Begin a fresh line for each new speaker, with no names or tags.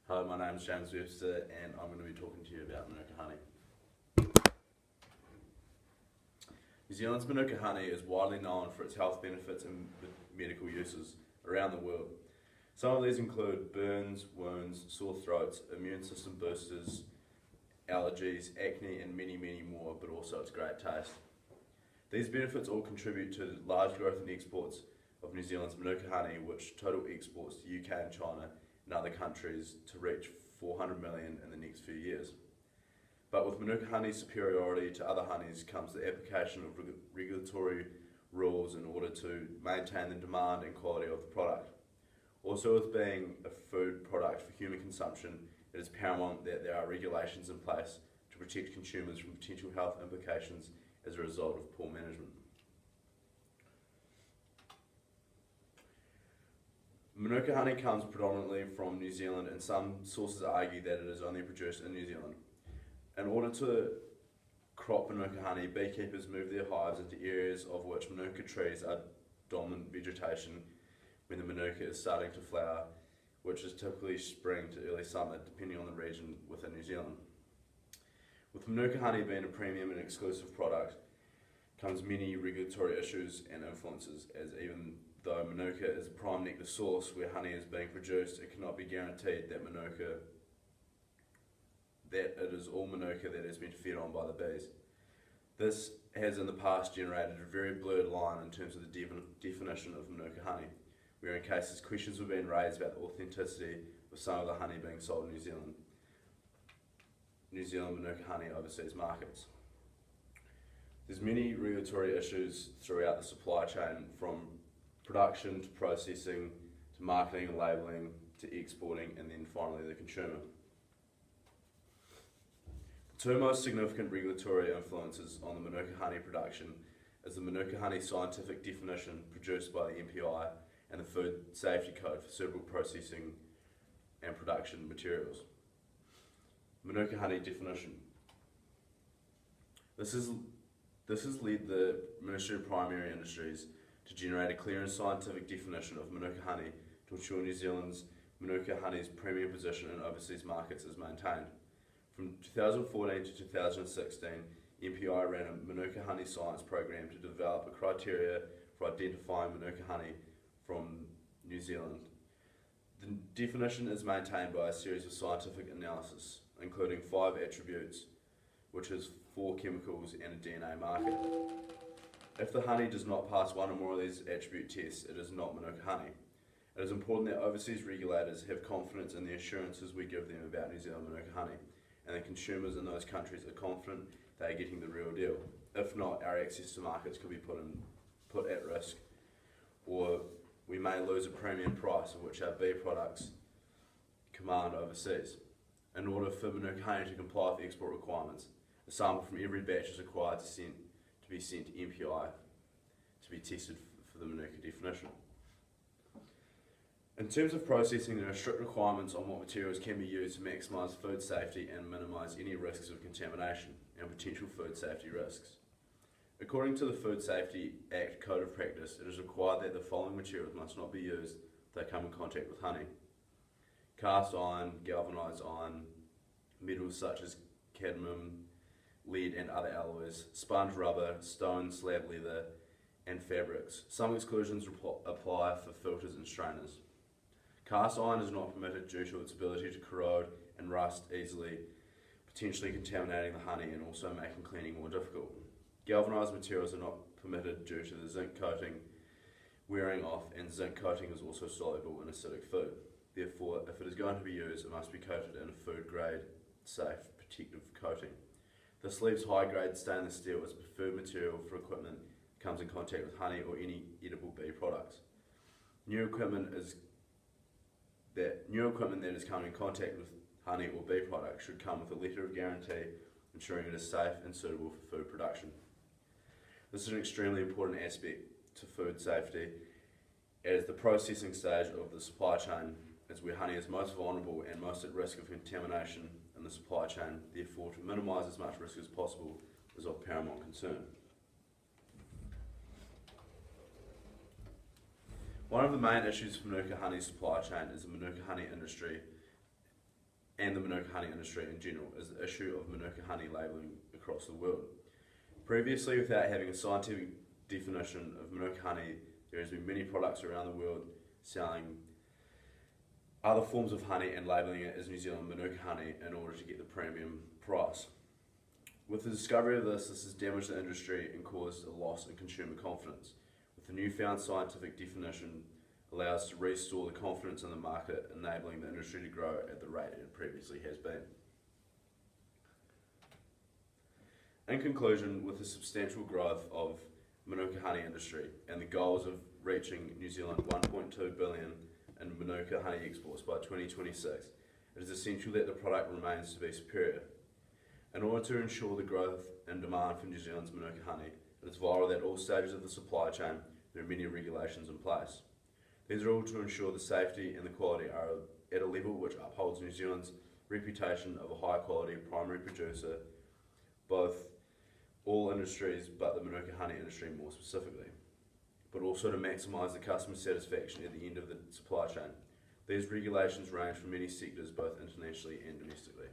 Hello, my name is James Webster and I'm going to be talking to you about Manuka honey. New Zealand's Manuka honey is widely known for its health benefits and medical uses around the world. Some of these include burns, wounds, sore throats, immune system boosters, allergies, acne and many more, but also its great taste. These benefits all contribute to the large growth in exports of New Zealand's Manuka honey, which total exports to UK and China and other countries to reach 400 million in the next few years. But with Manuka honey's superiority to other honeys comes the application of regulatory rules in order to maintain the demand and quality of the product. Also, with being a food product for human consumption, it is paramount that there are regulations in place to protect consumers from potential health implications as a result of poor management. Manuka honey comes predominantly from New Zealand, and some sources argue that it is only produced in New Zealand. In order to crop Manuka honey, beekeepers move their hives into areas of which Manuka trees are dominant vegetation when the Manuka is starting to flower, which is typically spring to early summer, depending on the region within New Zealand. With Manuka honey being a premium and exclusive product, comes many regulatory issues and influences, as even though Manuka is a prime nectar source where honey is being produced, it cannot be guaranteed that it is all Manuka that has been fed on by the bees. This has in the past generated a very blurred line in terms of the definition of Manuka honey, where in cases questions were being raised about the authenticity of some of the honey being sold in New Zealand Manuka honey overseas markets. There's many regulatory issues throughout the supply chain, from production to processing to marketing and labelling to exporting, and then finally the consumer. The two most significant regulatory influences on the Manuka honey production is the Manuka honey scientific definition produced by the MPI and the Food Safety Code for suitable processing and production materials. Manuka honey definition. This has led the Ministry of Primary Industries to generate a clear and scientific definition of Manuka honey to ensure New Zealand's Manuka honey's premium position in overseas markets is maintained. From 2014 to 2016, MPI ran a Manuka honey science program to develop a criteria for identifying Manuka honey from New Zealand. The definition is maintained by a series of scientific analysis, including 5 attributes, which is 4 chemicals and a DNA marker. If the honey does not pass one or more of these attribute tests, it is not Manuka honey. It is important that overseas regulators have confidence in the assurances we give them about New Zealand Manuka honey, and that consumers in those countries are confident they are getting the real deal. If not, our access to markets could be put at risk, or we may lose a premium price of which our bee products command overseas. In order for Manuka honey to comply with export requirements, a sample from every batch is required to be sent to MPI to be tested for the Manuka definition. In terms of processing, there are strict requirements on what materials can be used to maximise food safety and minimise any risks of contamination and potential food safety risks. According to the Food Safety Act Code of Practice, it is required that the following materials must not be used if they come in contact with honey: cast iron, galvanised iron, metals such as cadmium, lead and other alloys, sponge rubber, stone, slab leather, and fabrics. Some exclusions apply for filters and strainers. Cast iron is not permitted due to its ability to corrode and rust easily, potentially contaminating the honey and also making cleaning more difficult. Galvanised materials are not permitted due to the zinc coating wearing off, and zinc coating is also soluble in acidic food. Therefore, if it is going to be used, it must be coated in a food grade, safe, protective coating. This leaves high-grade stainless steel as preferred material for equipment that comes in contact with honey or any edible bee products. New equipment that is coming in contact with honey or bee products should come with a letter of guarantee ensuring it is safe and suitable for food production. This is an extremely important aspect to food safety, as the processing stage of the supply chain is where honey is most vulnerable and most at risk of contamination in the supply chain. Therefore, to minimise as much risk as possible is of paramount concern. One of the main issues for Manuka honey supply chain is the Manuka honey industry and the Manuka honey industry in general is the issue of Manuka honey labelling across the world. Previously, without having a scientific definition of Manuka honey, there has been many products around the world selling other forms of honey and labelling it as New Zealand Manuka honey in order to get the premium price. With the discovery of this has damaged the industry and caused a loss in consumer confidence. With the newfound scientific definition, allows us to restore the confidence in the market, enabling the industry to grow at the rate it previously has been. In conclusion, with the substantial growth of Manuka honey industry and the goals of reaching New Zealand 1.2 billion in Manuka honey exports by 2026, it is essential that the product remains to be superior. In order to ensure the growth and demand for New Zealand's Manuka honey, it is vital that all stages of the supply chain there are many regulations in place. These are all to ensure the safety and the quality are at a level which upholds New Zealand's reputation of a high quality primary producer, both all industries but the Manuka honey industry more specifically, but also to maximise the customer satisfaction at the end of the supply chain. These regulations range from many sectors both internationally and domestically.